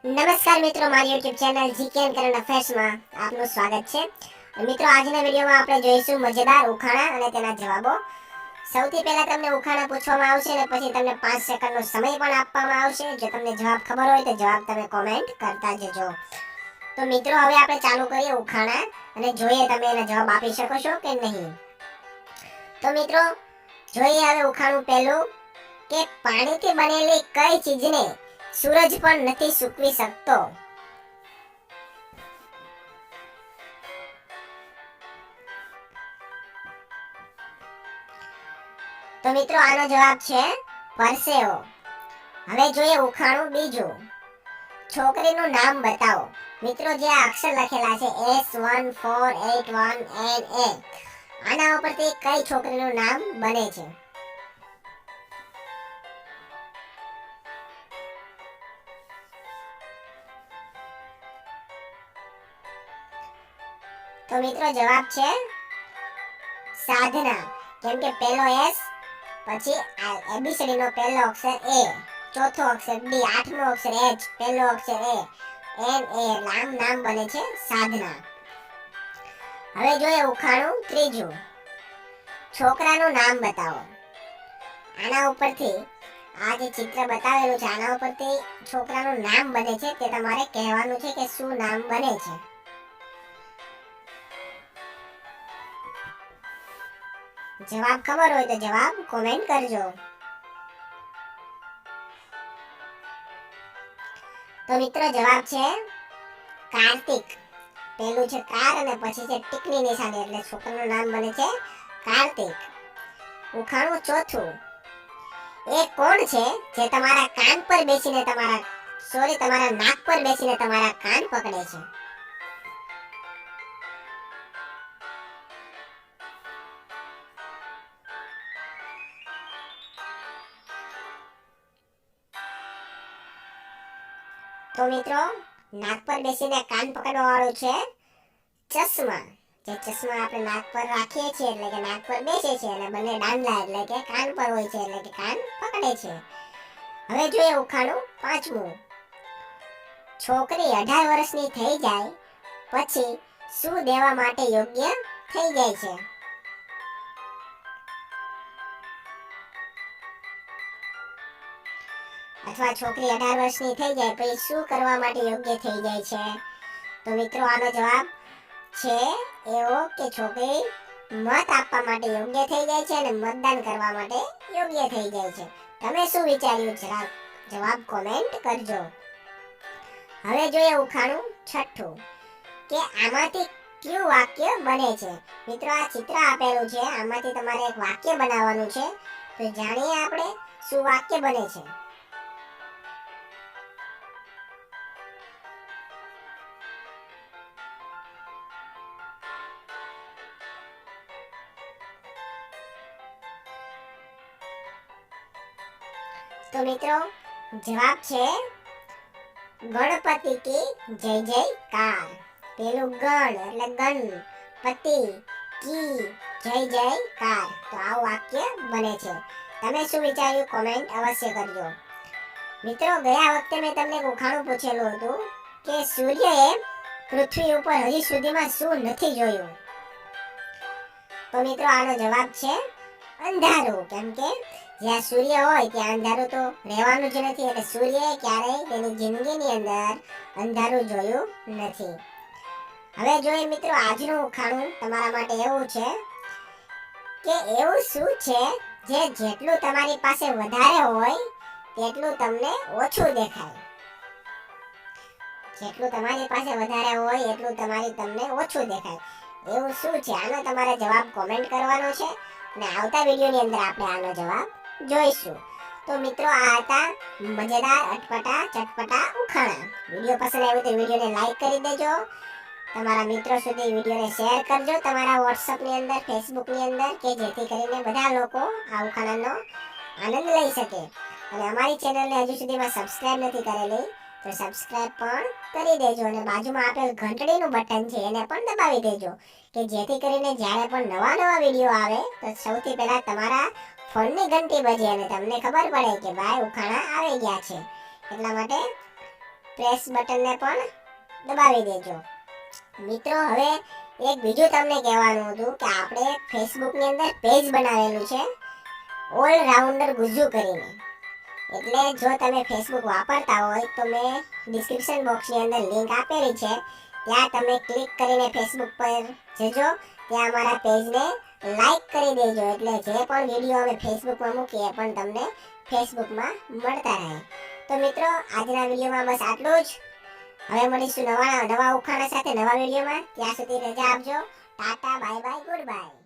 નમસ્કાર મિત્રો, મારી YouTube channel GK and current અફેર્સમાં આપનું સ્વાગત છે. મિત્રો, આજના વિડિયોમાં આપણે જોઈશું મજેદાર ઉખાણા અને તેના જવાબો. સૌથી પહેલા તમને ઉખાણા પૂછવામાં આવશે અને પછી તમને 5 સેકન્ડનો સમય પણ આપવામાં આવશે. જો તમને જવાબ ખબર હોય તો જવાબ તમે કોમેન્ટ કરતા જજો. તો મિત્રો, હવે આપણે ચાલુ કરીએ ઉખાણા અને જોઈએ તમે એના જવાબ આપી શકો છો કે નહીં. તો મિત્રો, જોઈએ હવે ઉખાણું પહેલું કે પાણીથી બનેલી કઈ ચીજને સૂરજ પણ નથી સૂકવી શકતો. તો મિત્રો, આનો જવાબ છે પરસેવો. હવે જોઈએ ઉખાણું બીજું. છોકરીનું નામ બતાવો. મિત્રો, જે આ અક્ષર લખેલા છે S1481NA, આના ઉપરથી કઈ છોકરીનું નામ બને છે? તો મિત્રો, જવાબ છે સાધના. કેમ કે પહેલો S, પછી ABCD નો પહેલો અક્ષર A, ચોથો અક્ષર D, આઠમો અક્ષર H, પહેલો અક્ષર A, NA, નામ બને છે સાધના. હવે જોઈએ ઉખાણું ત્રીજું. છોકરાનું નામ બતાવો. આના ઉપરથી આ જે ચિત્ર બતાવેલું છે આના ઉપરથી છોકરાનું નામ બને છે, તે તમારે કહેવાનું છે કે શું નામ બને છે. જવાબ ખબર હોય તો જવાબ કોમેન્ટ કરજો. તો મિત્રો, જવાબ છે કાર્તિક. પહેલું છે કાર અને પછી છે ટીકની નિશાની, એટલે છોકરાનું નામ બને છે કાર્તિક. ઉખાણું ચોથું. એ કોણ છે જે તમારા કાન પર બેસીને તમારા નાક પર બેસીને તમારા કાન પકડે છે? તો મિત્રો, નાક પર બેસીને કાન પકડવા વાળું છે ચશ્મા. જે ચશ્મા આપણે નાક પર રાખીએ છીએ એટલે કે નાક પર બેસે છે, અને બંને ડાંડલા એટલે કે કાન પર હોય છે એટલે કે કાન પકડે છે. હવે જોઈએ ઉખાણું પાંચમું. છોકરી 18 વર્ષની થઈ જાય પછી શું દેવા માટે યોગ્ય થઈ જાય છે? અથવા છોકરી 18 વર્ષની થઈ જાય પછી શું કરવા માટે યોગ્ય થઈ જાય છે? તો મિત્રો, આનો જવાબ છે એવો કે છોકરી મત આપવા માટે યોગ્ય થઈ જાય છે અને મતદાન કરવા માટે યોગ્ય થઈ જાય છે. તમે શું વિચાર્યું જરા જવાબ કોમેન્ટ કરજો. હવે જોઈએ ઉખાણું છઠ્ઠું કે આમાંથી કયું વાક્ય બને છે? મિત્રો, આ ચિત્ર આપેલું છે, આમાંથી તમારે એક વાક્ય બનાવવાનું છે. તો જાણીએ આપણે શું વાક્ય બને છે. તો મિત્રો, જવાબ છે ગણપતિ કી જય જયકાર. પેલું ગણ એટલે ગણ, પતિ, કી જય જયકાર. તો આ વાક્ય બને છે. તમે શું વિચાર્યું કોમેન્ટ અવશ્ય કરજો. મિત્રો, ગયા વખતે મેં તમને ઉખાણું પૂછેલું હતું કે સૂર્યએ પૃથ્વી ઉપર હજી સુધીમાં શું નથી જોયું? તો મિત્રો, આનો જવાબ છે અંધારું. કેમ કે જ્યાં સૂર્ય હોય ત્યાં અંધારું તો રહેવાનું જ નથી, એટલે સૂર્યએ ક્યારેય તેની જિંદગીની અંદર અંધારું જોયું નથી. હવે જોઈએ મિત્રો, આજનું ઉખાણું તમારા માટે એવું છે કે એવું શું છે જે જેટલું તમારી પાસે વધારે હોય તેટલું તમને ઓછું દેખાય? જેટલું તમારી પાસે વધારે હોય એટલું તમને ઓછું દેખાય. એવું શું છે? આનો તમારે જવાબ કોમેન્ટ કરવાનો છે અને આવતા વિડીયોની અંદર આપણે આનો જવાબ જોઈશું. તો મિત્રો, આ હતા મજેદાર અટપટા ચટપટા ઉખાણા. વિડીયો પસંદ આવ્યો તો વિડીયોને લાઈક કરી દેજો. તમારા મિત્રો સુધી વિડીયોને શેર કરજો, તમારા WhatsAppની અંદર, Facebookની અંદર, કે જેથી કરીને બધા લોકો આ ઉખાણાનો આનંદ લઈ શકે. અને અમારી ચેનલને હજુ સુધીમાં સબસ્ક્રાઇબ નથી કરેલી તો સબસ્ક્રાઇબ પણ કરી દેજો અને બાજુમાં આપેલ ઘંટડીનું બટન છે એને પણ દબાવી દેજો, કે જેથી કરીને જ્યારે પણ નવા વિડીયો આવે તો સૌથી પહેલા તમારા ફોનની ઘંટી બજે અને તમને ખબર પડે કે ભાઈ ઉખાણા આવી ગયા છે. એટલા માટે પ્રેસ બટનને પણ દબાવી દેજો. મિત્રો હવે એક બીજું તમને કહેવાનું હતું કે આપણે ફેસબુકની અંદર પેજ બનાવેલું છે ઓલરાઉન્ડર ગુજ્જુ કરીને. એટલે જો તમે ફેસબુક વાપરતા હોય તો મેં ડિસ્ક્રિપ્શન બોક્સની અંદર લિંક આપેલી છે, ત્યાં તમે ક્લિક કરીને ફેસબુક પર જજો. ત્યાં અમારા પેજને લાઈક કરી દેજો, એટલે જે પણ વિડીયો અમે ફેસબુકમાં મૂકીએ પણ તમને ફેસબુકમાં મળતા રહે. તો મિત્રો આજના વિડીયોમાં બસ આટલું જ. હવે મળીશું નવા ઉખાણા સાથે નવા વિડીયોમાં. ત્યાં સુધી રજા આપજો. Tata, bye bye, good bye.